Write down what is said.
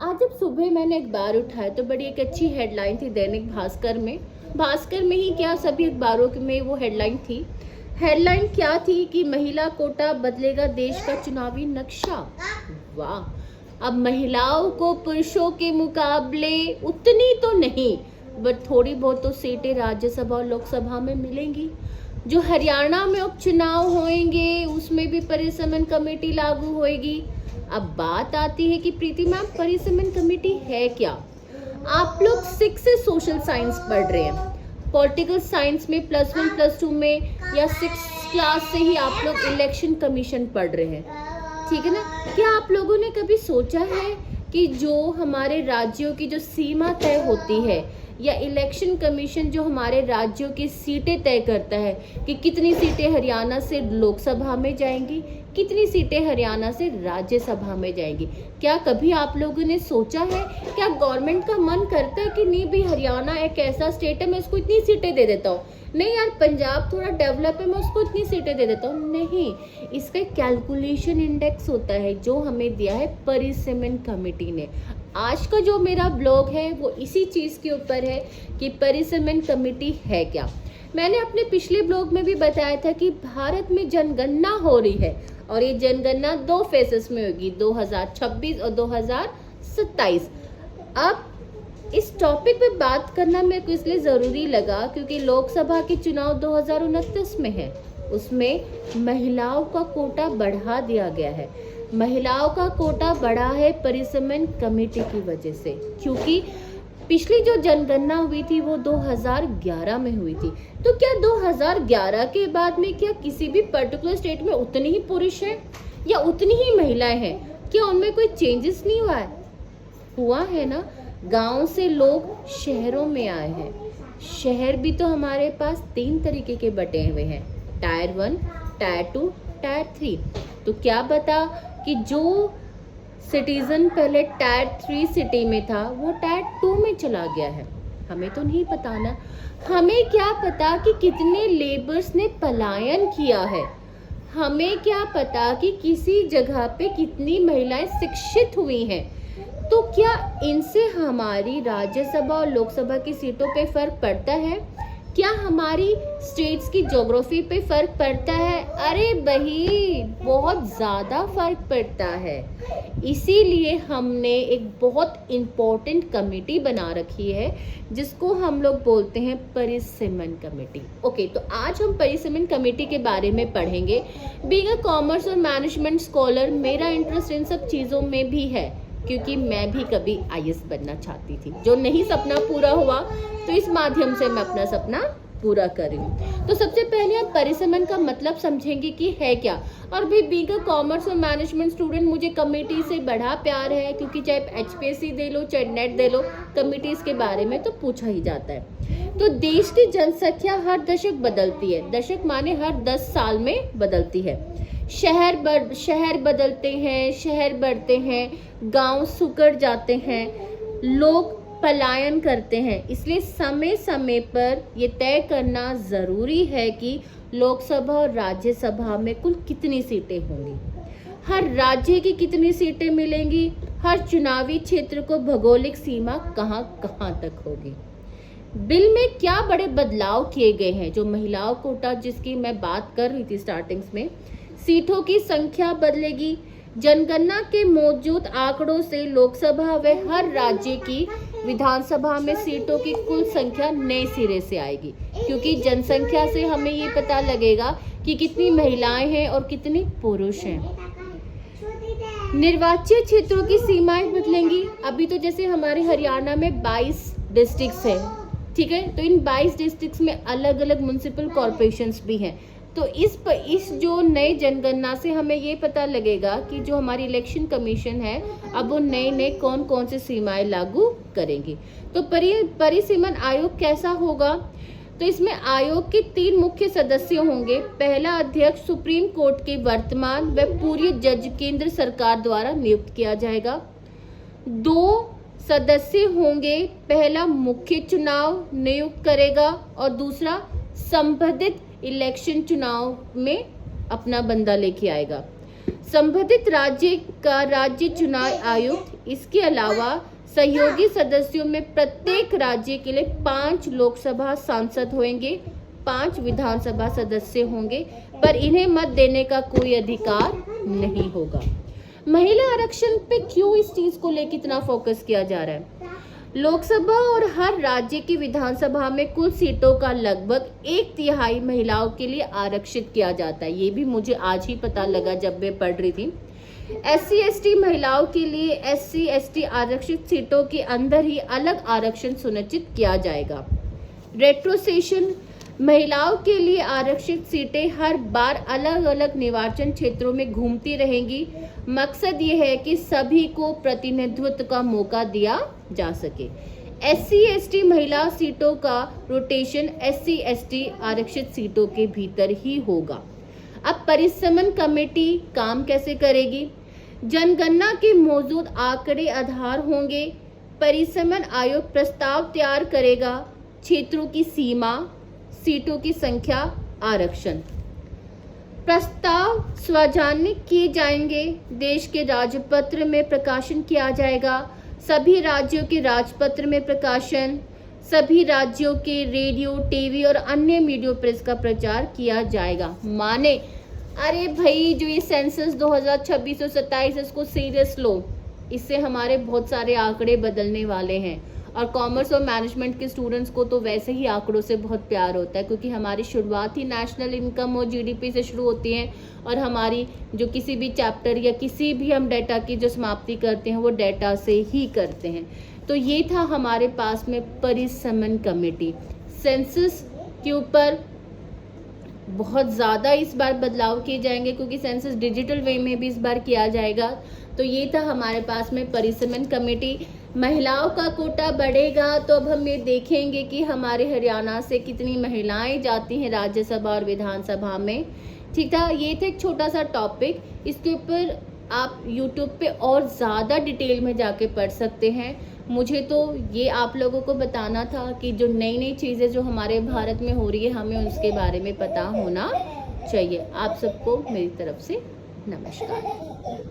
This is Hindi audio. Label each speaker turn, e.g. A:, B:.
A: आज जब सुबह मैंने अखबार उठाया तो बड़ी एक अच्छी हेडलाइन थी दैनिक भास्कर में ही क्या सभी अखबारों में वो हेडलाइन थी। हेडलाइन क्या थी कि महिला कोटा बदलेगा देश का चुनावी नक्शा। वाह, अब महिलाओं को पुरुषों के मुकाबले उतनी तो नहीं बट थोड़ी बहुत तो सीटें राज्यसभा और लोकसभा में मिलेंगी। जो हरियाणा में उपचुनाव होंगे उसमें भी परिसमन कमेटी लागू होएगी। अब बात आती है कि प्रीति मैम, परिसमन कमेटी है क्या? आप लोग 6 से सोशल साइंस पढ़ रहे हैं, पॉलिटिकल साइंस में +1 +2 में या 6 क्लास से ही आप लोग इलेक्शन कमीशन पढ़ रहे हैं, ठीक है ना। क्या आप लोगों ने कभी सोचा है कि जो हमारे राज्यों की जो सीमा तय होती है या इलेक्शन कमीशन जो हमारे राज्यों की सीटें तय करता है कि कितनी सीटें हरियाणा से लोकसभा में जाएंगी, कितनी सीटें हरियाणा से राज्यसभा में जाएंगी, क्या कभी आप लोगों ने सोचा है? क्या गवर्नमेंट का मन करता है कि नहीं भाई हरियाणा एक ऐसा स्टेट है मैं उसको इतनी सीटें दे देता हूँ, नहीं यार पंजाब थोड़ा डेवलप है मैं उसको इतनी सीटें दे देता हूँ? नहीं, इसका एक कैलकुलेशन इंडेक्स होता है जो हमें दिया है परिसीमन कमेटी ने। आज का जो मेरा ब्लॉग है वो इसी चीज़ के ऊपर है कि परिसीमन कमेटी है क्या। मैंने अपने पिछले ब्लॉग में भी बताया था कि भारत में जनगणना हो रही है और ये जनगणना 2 फेजेस में होगी, 2026 और 2027। अब इस टॉपिक पे बात करना मेरे को इसलिए ज़रूरी लगा क्योंकि लोकसभा के चुनाव 2029 में है, उसमें महिलाओं का कोटा बढ़ा दिया गया है। महिलाओं का कोटा बढ़ा है परिसीमन कमेटी की वजह से, क्योंकि पिछली जो जनगणना हुई थी वो 2011 में हुई थी। तो क्या 2011 के बाद में क्या किसी भी पर्टिकुलर स्टेट में उतनी ही पुरुष हैं या उतनी ही महिलाएं हैं? क्या उनमें कोई चेंजेस नहीं हुआ है? हुआ है ना। गांव से लोग शहरों में आए हैं। शहर भी तो हमारे पास 3 तरीके के बटे हुए हैं, टायर 1, टायर 2, टायर 3। तो क्या बता कि जो सिटीजन पहले टायर 3 सिटी में था वो टायर 2 में चला गया है? हमें तो नहीं पता ना। हमें क्या पता कि कितने लेबर्स ने पलायन किया है? हमें क्या पता कि किसी जगह पे कितनी महिलाएं शिक्षित हुई हैं? तो क्या इनसे हमारी राज्यसभा और लोकसभा की सीटों पे फर्क पड़ता है? क्या हमारी स्टेट्स की ज्योग्राफी पे फर्क पड़ता है? अरे भाई बहुत ज़्यादा फर्क पड़ता है। इसीलिए हमने एक बहुत इम्पोर्टेंट कमेटी बना रखी है जिसको हम लोग बोलते हैं परिसीमन कमेटी। ओके, तो आज हम परिसीमन कमेटी के बारे में पढ़ेंगे। बीइंग अ कॉमर्स और मैनेजमेंट स्कॉलर मेरा इंटरेस्ट इन सब चीज़ों में भी है क्योंकि मैं भी कभी IAS बनना चाहती थी। जो नहीं सपना पूरा हुआ तो इस माध्यम से मैं अपना सपना पूरा कर रही हूँ। तो सबसे पहले आप परिसीमन का मतलब समझेंगे कि है क्या। और भी बीइंग अ कॉमर्स और मैनेजमेंट स्टूडेंट मुझे कमेटी से बड़ा प्यार है क्योंकि चाहे HPSC दे लो चाहे नेट दे लो, कमेटीज के बारे में तो पूछा ही जाता है। तो देश की जनसंख्या हर दशक बदलती है, दशक माने हर 10 साल में बदलती है। शहर बदलते हैं, शहर बढ़ते हैं, गांव सुकड़ जाते हैं, लोग पलायन करते हैं। इसलिए समय समय पर ये तय करना ज़रूरी है कि लोकसभा और राज्यसभा में कुल कितनी सीटें होंगी, हर राज्य की कितनी सीटें मिलेंगी, हर चुनावी क्षेत्र को भौगोलिक सीमा कहाँ कहाँ तक होगी। बिल में क्या बड़े बदलाव किए गए हैं। जो महिलाओं कोटा जिसकी मैं बात कर रही थी स्टार्टिंग्स में, सीटों की संख्या बदलेगी। जनगणना के मौजूद आंकड़ों से लोकसभा व हर राज्य की विधानसभा में सीटों की कुल संख्या नए सिरे से आएगी, क्योंकि जनसंख्या से हमें ये पता लगेगा कि कितनी महिलाएं हैं और कितने पुरुष हैं। निर्वाचन क्षेत्रों की सीमाएं बदलेंगी। अभी तो जैसे हमारे हरियाणा में 22 डिस्ट्रिक्ट्स हैं, ठीक है, तो इन 22 डिस्ट्रिक्ट्स में अलग अलग म्युनिसिपल कॉर्पोरेशंस भी हैं। तो इस जो नए जनगणना से हमें ये पता लगेगा कि जो हमारी इलेक्शन कमीशन है अब वो नए कौन कौन से सीमाएं लागू करेंगी। तो परिसीमन आयोग कैसा होगा? तो इसमें आयोग के 3 मुख्य सदस्य होंगे। पहला अध्यक्ष सुप्रीम कोर्ट के वर्तमान व पूर्व जज केंद्र सरकार द्वारा नियुक्त किया जाएगा। 2 सदस्य होंगे, पहला मुख्य चुनाव नियुक्त करेगा और दूसरा संबंधित इलेक्शन चुनाव में अपना बंदा लेके आएगा। संबंधित राज्य का राज्य चुनाव आयुक्त, इसके अलावा सहयोगी सदस्यों में प्रत्येक राज्य के लिए 5 लोकसभा सांसद होंगे, 5 विधानसभा सदस्य होंगे, पर इन्हें मत देने का कोई अधिकार नहीं होगा। महिला आरक्षण पे क्यों इस चीज को लेकर इतना फोकस किया जा रहा है? लोकसभा और हर राज्य की विधानसभा में कुल सीटों का लगभग 1/3 महिलाओं के लिए आरक्षित किया जाता है। ये भी मुझे आज ही पता लगा जब मैं पढ़ रही थी। SC ST महिलाओं के लिए SC ST आरक्षित सीटों के अंदर ही अलग आरक्षण सुनिश्चित किया जाएगा। रेट्रोसेशन महिलाओं के लिए आरक्षित सीटें हर बार अलग अलग निर्वाचन क्षेत्रों में घूमती रहेंगी। मकसद ये है कि सभी को प्रतिनिधित्व का मौका दिया जा सके। SC ST महिला सीटों का रोटेशन SC ST आरक्षित सीटों के भीतर ही होगा। अब परिसमन कमेटी काम कैसे करेगी? जनगणना के मौजूद आंकड़े आधार होंगे। परिसमन आयोग प्रस्ताव तैयार करेगा। क्षेत्रों की सीमा, सीटों की संख्या, आरक्षण प्रस्ताव सार्वजनिक किए जाएंगे। देश के राजपत्र में प्रकाशन किया जाएगा। सभी राज्यों के राजपत्र में प्रकाशन, सभी राज्यों के रेडियो, टीवी और अन्य मीडिया प्रेस का प्रचार किया जाएगा। माने अरे भाई, जो ये सेंसस 2026 और 27 इसको सीरियस लो, इससे हमारे बहुत सारे आंकड़े बदलने वाले हैं। और कॉमर्स और मैनेजमेंट के स्टूडेंट्स को तो वैसे ही आंकड़ों से बहुत प्यार होता है, क्योंकि हमारी शुरुआत ही नेशनल इनकम और GDP से शुरू होती है, और हमारी जो किसी भी चैप्टर या किसी भी हम डेटा की जो समाप्ति करते हैं वो डेटा से ही करते हैं। तो ये था हमारे पास में परिसमन कमेटी। सेंसस के ऊपर बहुत ज़्यादा इस बार बदलाव किए जाएंगे, क्योंकि सेंसस डिजिटल वे में भी इस बार किया जाएगा। तो ये था हमारे पास में परिसमन कमेटी। महिलाओं का कोटा बढ़ेगा तो अब हम ये देखेंगे कि हमारे हरियाणा से कितनी महिलाएं जाती हैं राज्यसभा और विधानसभा में। ठीक था, ये था एक छोटा सा टॉपिक। इसके ऊपर आप YouTube पे और ज़्यादा डिटेल में जाके पढ़ सकते हैं। मुझे तो ये आप लोगों को बताना था कि जो नई नई चीज़ें जो हमारे भारत में हो रही है, हमें उसके बारे में पता होना चाहिए। आप सबको मेरी तरफ से नमस्कार।